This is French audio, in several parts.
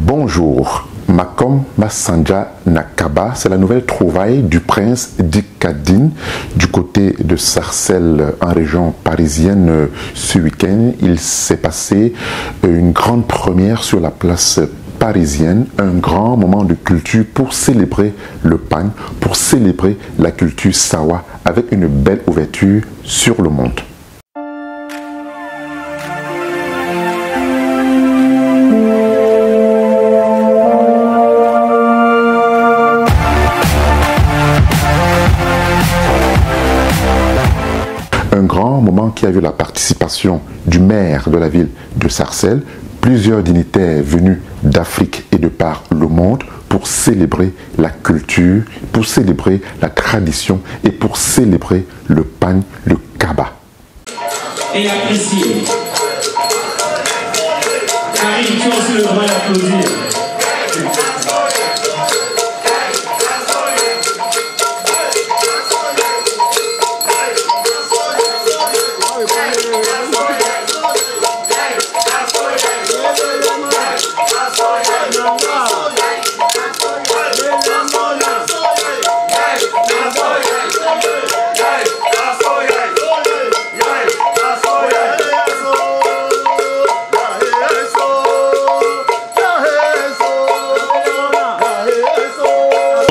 Bonjour, Makom Masanja Nakaba, c'est la nouvelle trouvaille du prince Dikadine du côté de Sarcelles en région parisienne ce week-end. Il s'est passé une grande première sur la place parisienne, un grand moment de culture pour célébrer le pagne, pour célébrer la culture Sawa avec une belle ouverture sur le monde. Un grand moment qui a vu la participation du maire de la ville de Sarcelles, plusieurs dignitaires venus d'Afrique et de par le monde pour célébrer la culture, pour célébrer la tradition et pour célébrer le pagne, le kaba. Et apprécier. Karine, tu as aussi le droit d'applaudir.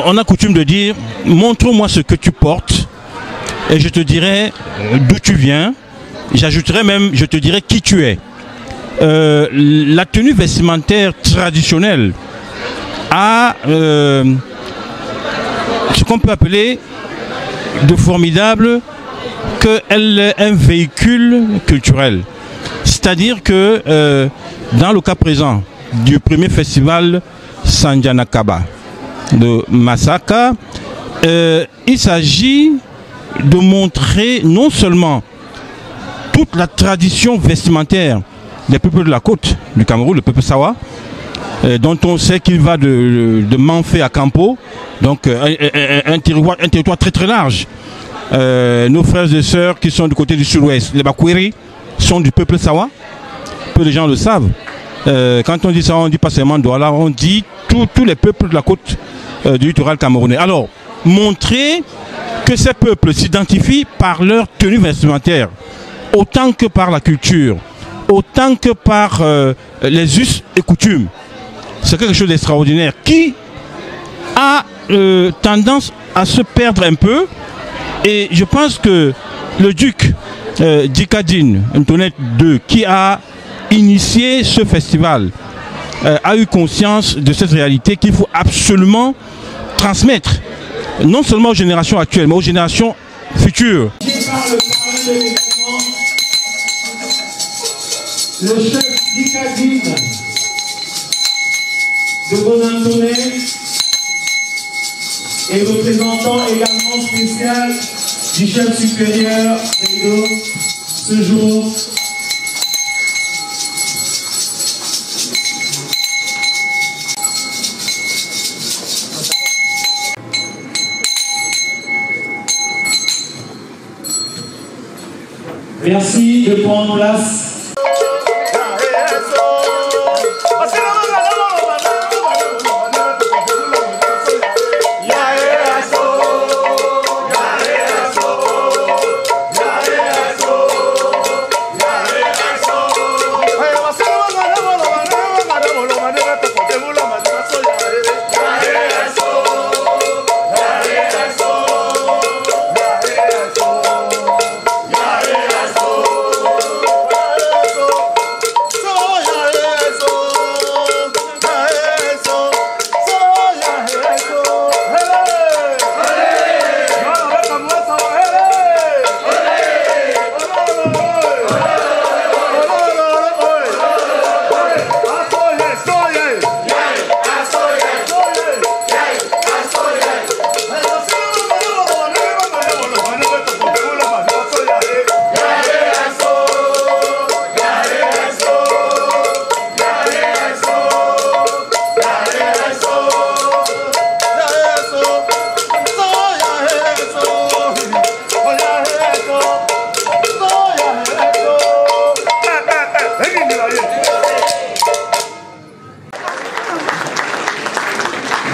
On a coutume de dire, montre-moi ce que tu portes et je te dirai d'où tu viens. J'ajouterai même, je te dirai qui tu es. La tenue vestimentaire traditionnelle a ce qu'on peut appeler de formidable qu'elle est un véhicule culturel. C'est-à-dire que dans le cas présent du premier festival Sanjanakaba de Masaka, il s'agit de montrer non seulement toute la tradition vestimentaire des peuples de la côte du Cameroun, le peuple Sawa, dont on sait qu'il va de Manfé à Campo, donc un territoire très très large. Nos frères et sœurs qui sont du côté du sud-ouest, les Bakweri, sont du peuple Sawa, peu de gens le savent. Quand on dit ça, on ne dit pas seulement Douala, on dit tous les peuples de la côte du littoral camerounais. Alors, montrer que ces peuples s'identifient par leur tenue vestimentaire, autant que par la culture, autant que par les us et coutumes. C'est quelque chose d'extraordinaire qui a tendance à se perdre un peu. Et je pense que le duc Dikadine Antoinette II, qui a initié ce festival, a eu conscience de cette réalité qu'il faut absolument transmettre, non seulement aux générations actuelles, mais aux générations futures. Le chef Dikadine de Bonantoné et représentant également spécial du chef supérieur d'Edo ce jour. Merci de prendre place.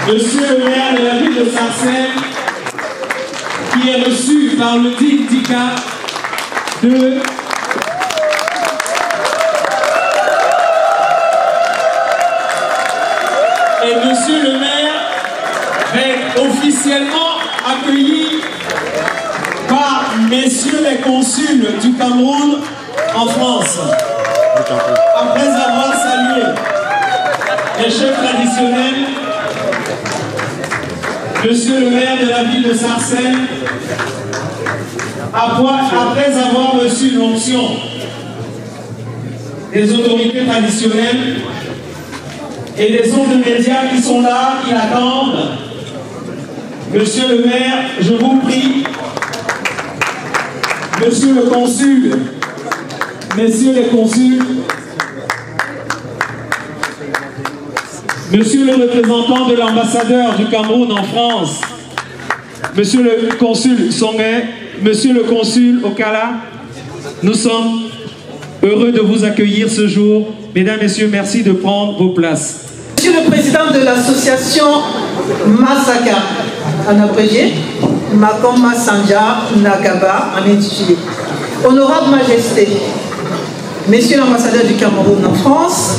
Monsieur le maire de la ville de Sarcelles, qui est reçu par le DICA de et monsieur le maire va être officiellement accueilli par messieurs les consuls du Cameroun en France. Après avoir salué les chefs traditionnels, monsieur le maire de la ville de Sarcelles, après avoir reçu l'onction des autorités traditionnelles et des hommes de médias qui sont là, qui l'attendent, monsieur le maire, je vous prie, monsieur le consul, messieurs les consuls, monsieur le représentant de l'ambassadeur du Cameroun en France, monsieur le consul Songé, monsieur le consul Okala, nous sommes heureux de vous accueillir ce jour. Mesdames, Messieurs, merci de prendre vos places. Monsieur le président de l'association Masaka, en abrégé, Makoma Sanja Nakaba, en intitulé. Honorable Majesté, Monsieur l'ambassadeur du Cameroun en France,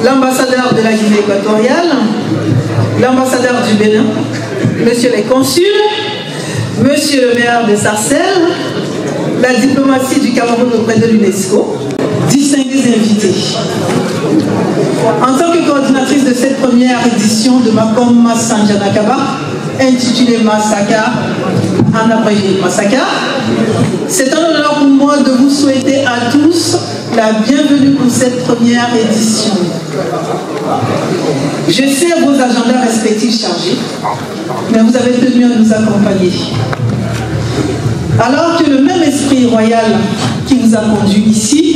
l'ambassadeur de la Guinée équatoriale, l'ambassadeur du Bénin, Monsieur les consuls, Monsieur le maire de Sarcelles, la diplomatie du Cameroun auprès de l'UNESCO, distingués invités. En tant que coordinatrice de cette première édition de Makoma Sanja Nakaba, intitulée Masaka, en abrégé Masaka, c'est un honneur pour moi de vous souhaiter à tous la bienvenue pour cette première édition. Je sais vos agendas respectifs chargés, mais vous avez tenu à nous accompagner. Alors que le même esprit royal qui vous a conduit ici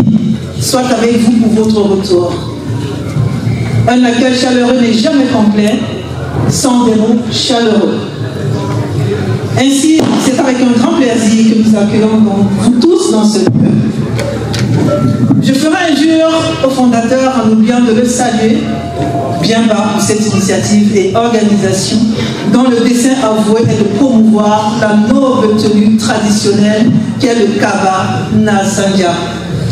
soit avec vous pour votre retour. Un accueil chaleureux n'est jamais complet sans des mots chaleureux. Ainsi, c'est avec un grand plaisir que nous accueillons vous tous dans ce lieu. Je ferai injure au fondateur en oubliant de le saluer bien bas pour cette initiative et organisation dont le dessein avoué est de promouvoir la noble tenue traditionnelle qu'est le Kaba Nasanja,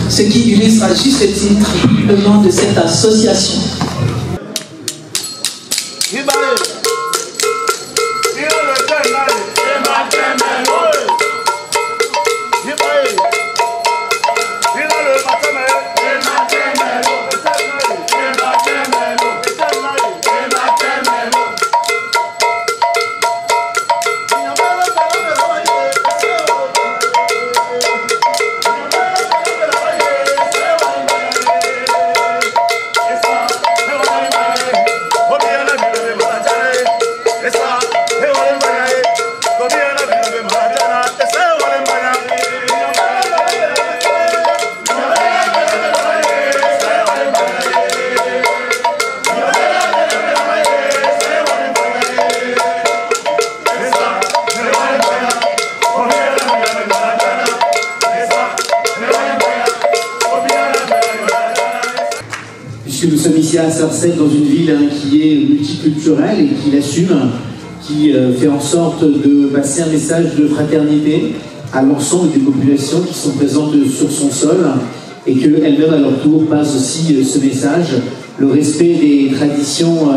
ce qui illustre à juste titre le nom de cette association. Nous sommes ici à Sarcelles, dans une ville qui est multiculturelle et qui l'assume, qui fait en sorte de passer un message de fraternité à l'ensemble des populations qui sont présentes sur son sol et qu'elles-mêmes à leur tour passent aussi ce message, le respect des traditions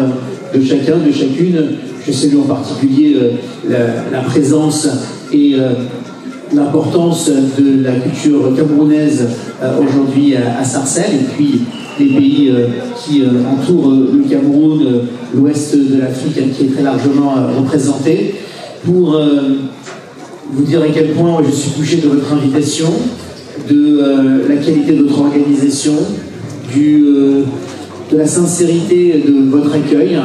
de chacun, de chacune. Je salue en particulier la présence et l'importance de la culture camerounaise aujourd'hui à Sarcelles et puis les pays qui entourent le Cameroun, l'ouest de l'Afrique qui est très largement représenté, pour vous dire à quel point je suis touché de votre invitation, de la qualité de votre organisation, de la sincérité de votre accueil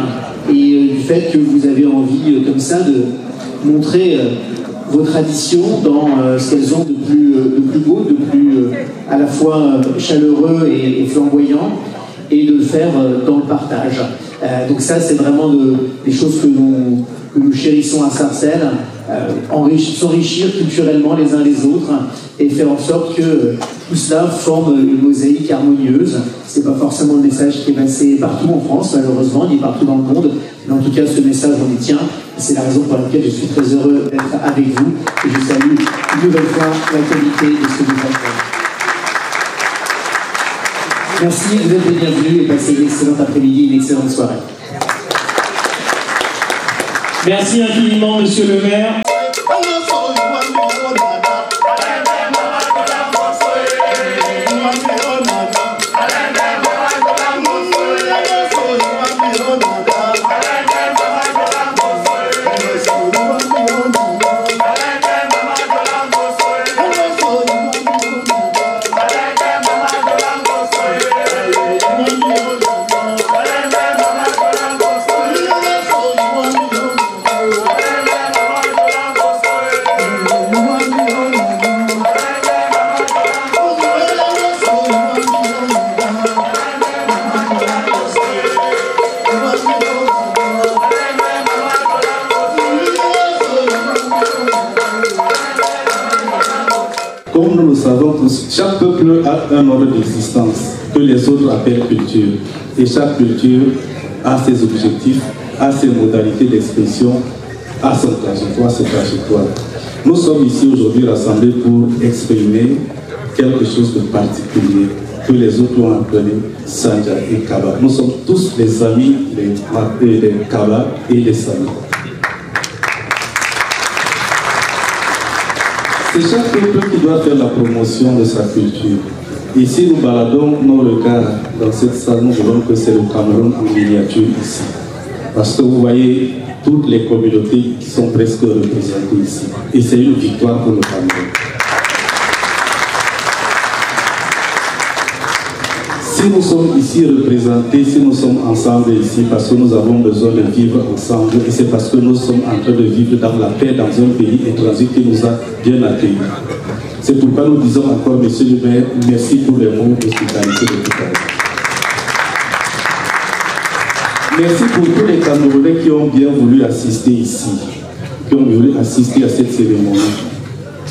et du fait que vous avez envie comme ça de montrer vos traditions dans ce qu'elles ont de plus beau, de plus à la fois chaleureux et flamboyant, et de le faire dans le partage. Donc ça, c'est vraiment des choses que nous chérissons à Sarcelles, s'enrichir culturellement les uns les autres et faire en sorte que tout cela forme une mosaïque harmonieuse. C'est pas forcément le message qui est passé partout en France, malheureusement, ni partout dans le monde, Mais en tout cas, ce message, on y tient. C'est la raison pour laquelle je suis très heureux d'être avec vous. Et je salue une nouvelle fois la qualité de ce que vous faites. Merci, vous êtes les bienvenus et passez une excellente après-midi, une excellente soirée. Merci infiniment, monsieur le maire. Comme nous le savons tous, chaque peuple a un ordre d'existence que les autres appellent culture. Et chaque culture a ses objectifs, a ses modalités d'expression, a son trajectoire, ses trajectoires. Nous sommes ici aujourd'hui rassemblés pour exprimer quelque chose de particulier que les autres ont appelé Sandja et Kaba. Nous sommes tous des amis des Kaba et des Sami. C'est chaque peuple qui doit faire la promotion de sa culture. Et si nous baladons nos regards dans cette salle, nous voyons que c'est le Cameroun en miniature ici. Parce que vous voyez toutes les communautés qui sont presque représentées ici. Et c'est une victoire pour le Cameroun. Si nous sommes ici représentés, si nous sommes ensemble ici, parce que nous avons besoin de vivre ensemble, et c'est parce que nous sommes en train de vivre dans la paix dans un pays étranger qui nous a bien accueillis. C'est pourquoi nous disons encore, monsieur le maire, merci pour les mots d'hospitalité de tout à l'heure. Merci pour tous les Camerounais qui ont bien voulu assister ici, qui ont voulu assister à cette cérémonie.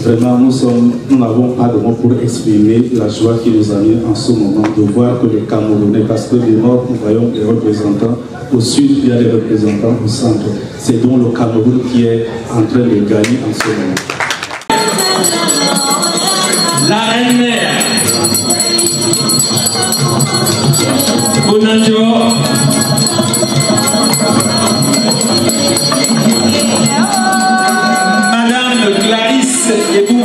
Vraiment, nous n'avons pas de mots pour exprimer la joie qui nous anime en ce moment de voir que les Camerounais, parce que du nord, nous voyons des représentants, au sud, il y a des représentants au centre. C'est donc le Cameroun qui est en train de gagner en ce moment. La reine-mère, Bonanjo, Madame Clarisse Ebou,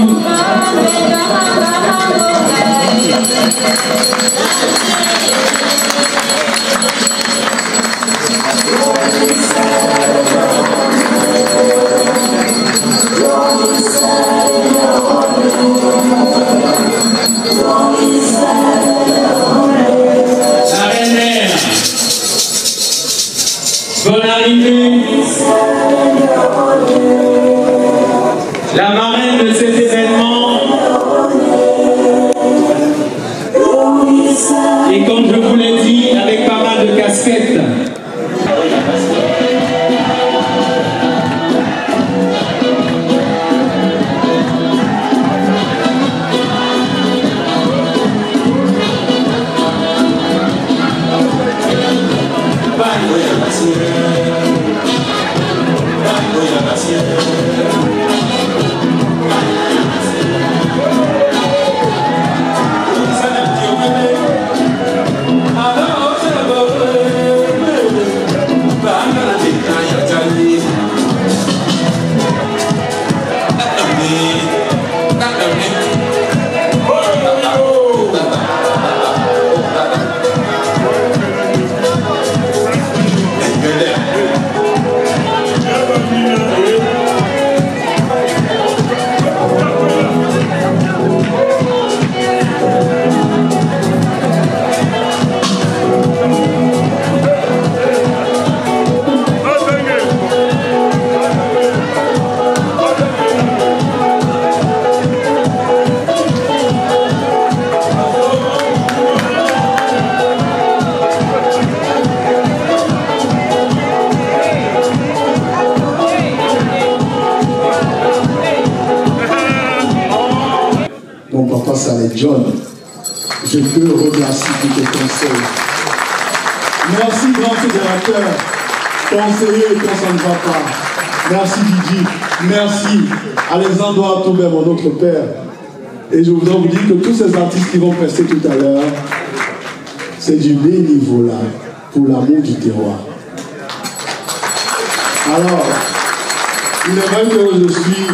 bonne arrivée, la marraine de cet événement, et comme je vous l'ai dit, avec pas mal de casquettes. John, je te remercie pour tes conseils. Merci, grand fédérateur. conseiller quand ça ne va pas. Merci Didi, merci Alexandre Toubert, mon autre père. Et je voudrais vous dire que tous ces artistes qui vont prester tout à l'heure, c'est du bénévolat pour l'amour du terroir. Alors, il est vrai que je suis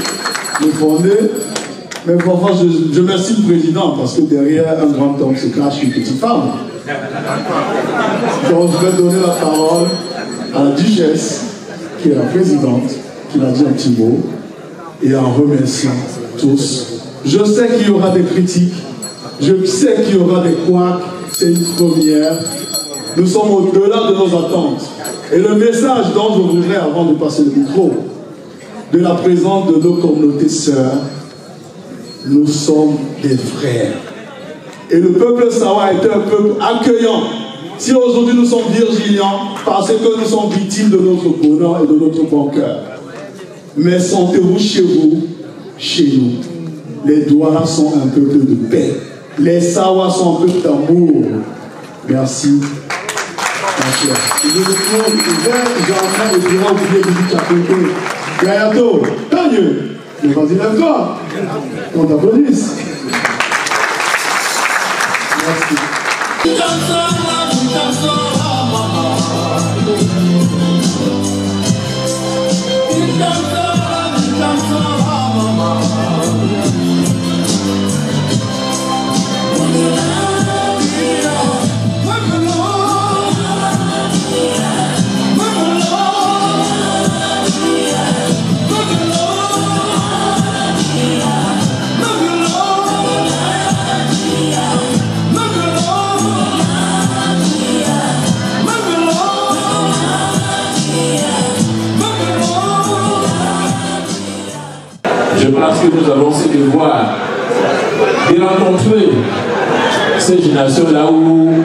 le fondé, mais parfois je remercie le président parce que derrière un grand homme se cache une petite femme. Donc je vais donner la parole à la duchesse, qui est la présidente, qui m'a dit un petit mot, et en remerciant tous. Je sais qu'il y aura des critiques, je sais qu'il y aura des couacs, c'est une première. Nous sommes au-delà de nos attentes. Et le message dont je voudrais, avant de passer le micro, de la présence de nos communautés sœurs, nous sommes des frères. Et le peuple Sawa est un peuple accueillant. Si aujourd'hui nous sommes virgiliens, parce que nous sommes victimes de notre bonheur et de notre bon cœur. Mais sentez-vous chez vous, chez nous. Les Douaras sont un peuple de paix. Les Sawa sont un peuple d'amour. Merci. Merci. Et je vous trouve, j'ai en train de dire oublier Bibi Chakoto. Gayato, tant mieux. Mais vas-y, lève-toi. On t'applaudisse. Merci. Je pense que nous avons ce devoir de rencontrer ces générations là où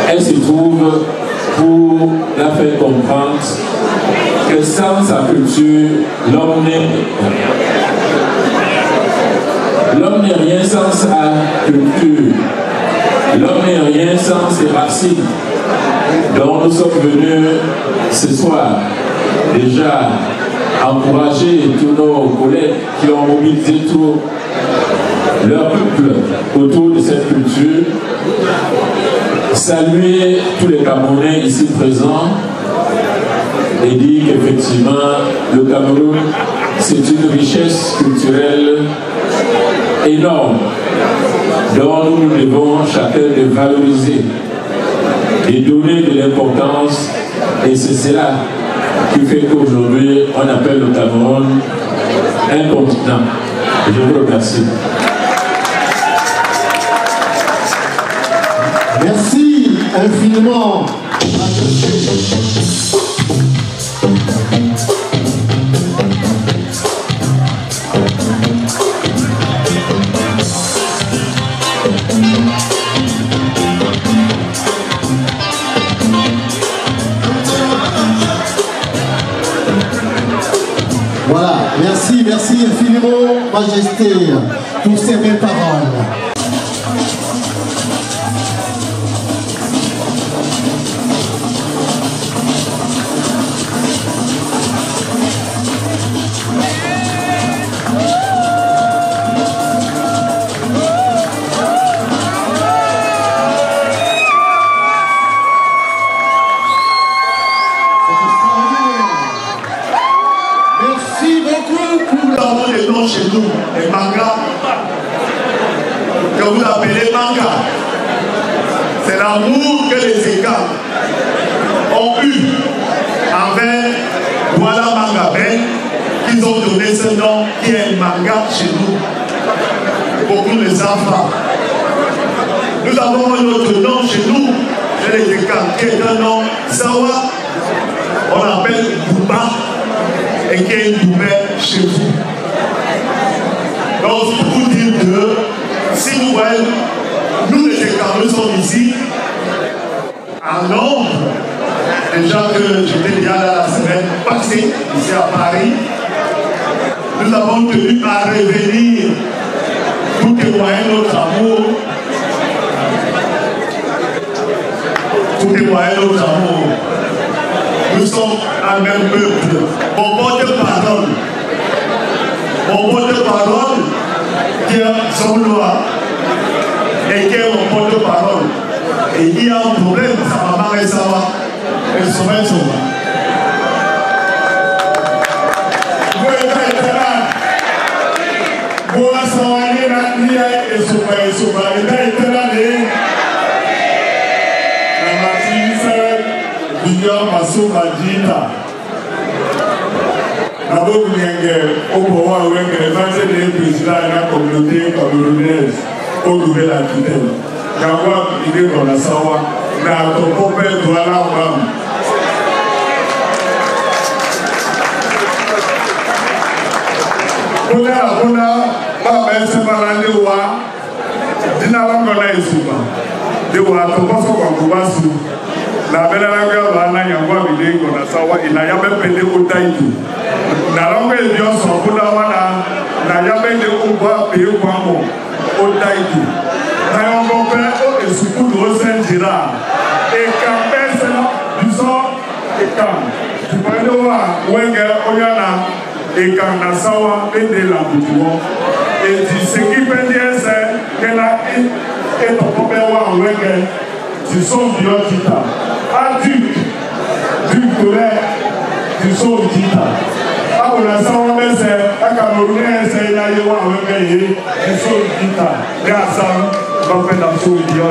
elles se trouvent pour la faire comprendre que sans sa culture, l'homme n'est rien sans sa culture. L'homme n'est rien sans ses racines. Donc nous sommes venus ce soir déjà encourager tous nos collègues qui ont mobilisé tout leur peuple autour de cette culture, saluer tous les Camerounais ici présents et dire qu'effectivement le Cameroun c'est une richesse culturelle énorme dont nous devons chacun de valoriser et donner de l'importance, et c'est cela qui fait qu'aujourd'hui on appelle le Cameroun un continent. Je vous remercie. Merci infiniment. Voilà, merci infiniment, Majesté, pour ces belles paroles. Chez nous, les mangas, que vous appelez manga, c'est l'amour que les États ont eu envers Douala Manga Ben, qu'ils ont donné ce nom qui est manga chez nous. Beaucoup ne savent pas. Nous avons un autre nom chez nous, chez les États, qui est un nom Sawa, on l'appelle Bouba, et qui est Boubé chez vous. Donc, c'est pour dire que si vous voyez, nous les Camerounais sommes ici, en nombre, déjà que j'étais déjà là la semaine passée, ici à Paris, nous avons tenu à revenir pour témoigner notre amour, pour témoigner notre amour. Nous sommes un même peuple. Mon porte-parole, qui est son loi, et qui est mon porte-parole. Et il y a un problème, sa maman et ça va. Elle se met sur moi. Communauté camerounaise au Nouvelle-Aquitaine. J'envoie l'idée dans la Sawa, dans ton père doit la femme. Kuna, ma mère se malade de wa, dina la ngona isuba. De wa to paso kwa kubasu. La belle la gueule va na yangwa l'idée dans la Sawa, il a jamais pédé au taïtu. Na longue et bien son kuna wana. Na jamais de combat payé pour moi au Taïdu. Na yon compère au Esoukou de Rosen Girard. Et quand personne du sang et quand tu peux le voir, Wenger Oyana et quand Nassawa et de la Boutouan. Et ce qui peut dire c'est qu'elle a et ton compère Wenger, tu sens du Yotita. À Duc colère, tu sens du Tita. On a ça, on met ça, à Camerounais, c'est là, il y a un réveillé, et ça, il dit, grâce à on fait dans ce vidéo.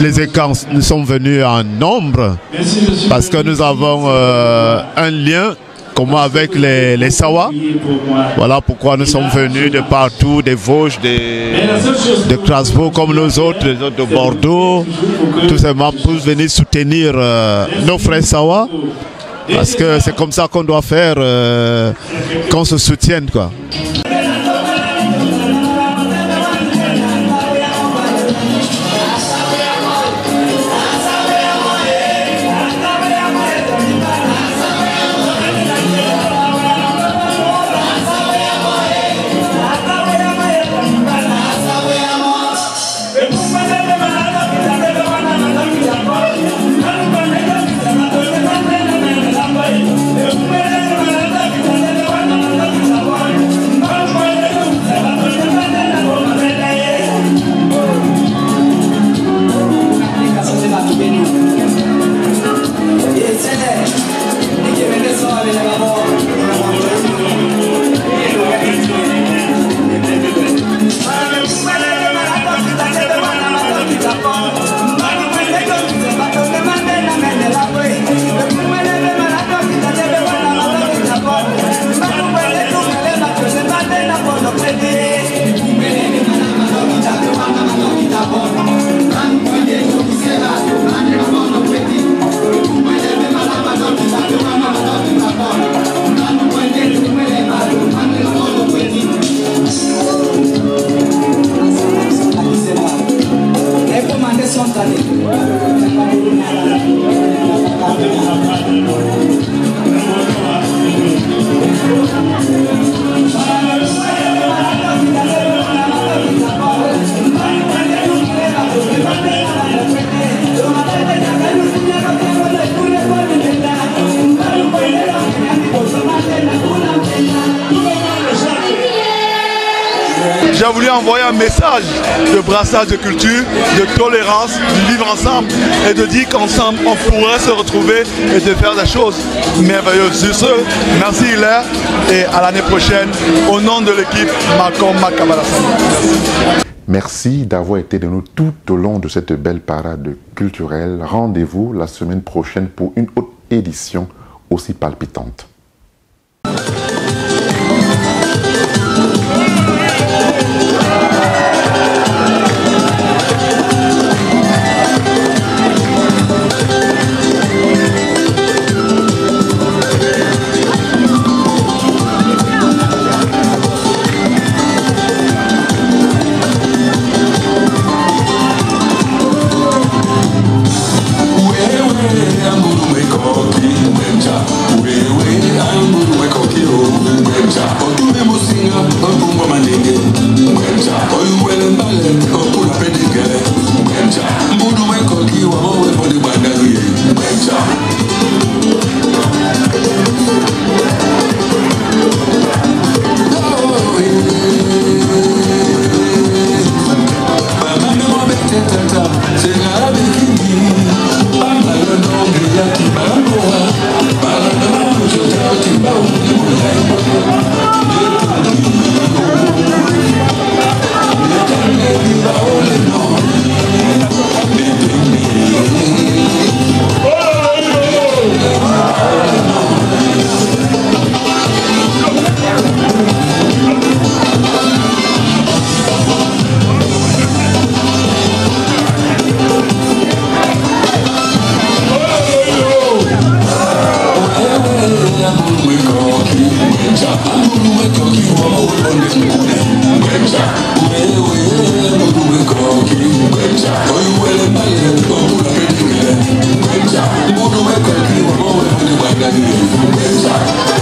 Les écarts, nous sommes venus en nombre parce que nous avons un lien commun avec les Sawa. Voilà pourquoi nous sommes venus de partout, des Vosges, de Strasbourg comme nous autres, les autres de Bordeaux, tout simplement pour venir soutenir nos frères Sawa. Parce que c'est comme ça qu'on doit faire, qu'on se soutienne, quoi. Bye. envoyer un message de brassage de culture, de tolérance, de vivre ensemble et de dire qu'ensemble on pourrait se retrouver et de faire des choses merveilleuses. Sur ce, merci Hilaire et à l'année prochaine au nom de l'équipe Makoma Kabala. Merci d'avoir été de nous tout au long de cette belle parade culturelle. Rendez-vous la semaine prochaine pour une autre édition aussi palpitante. We're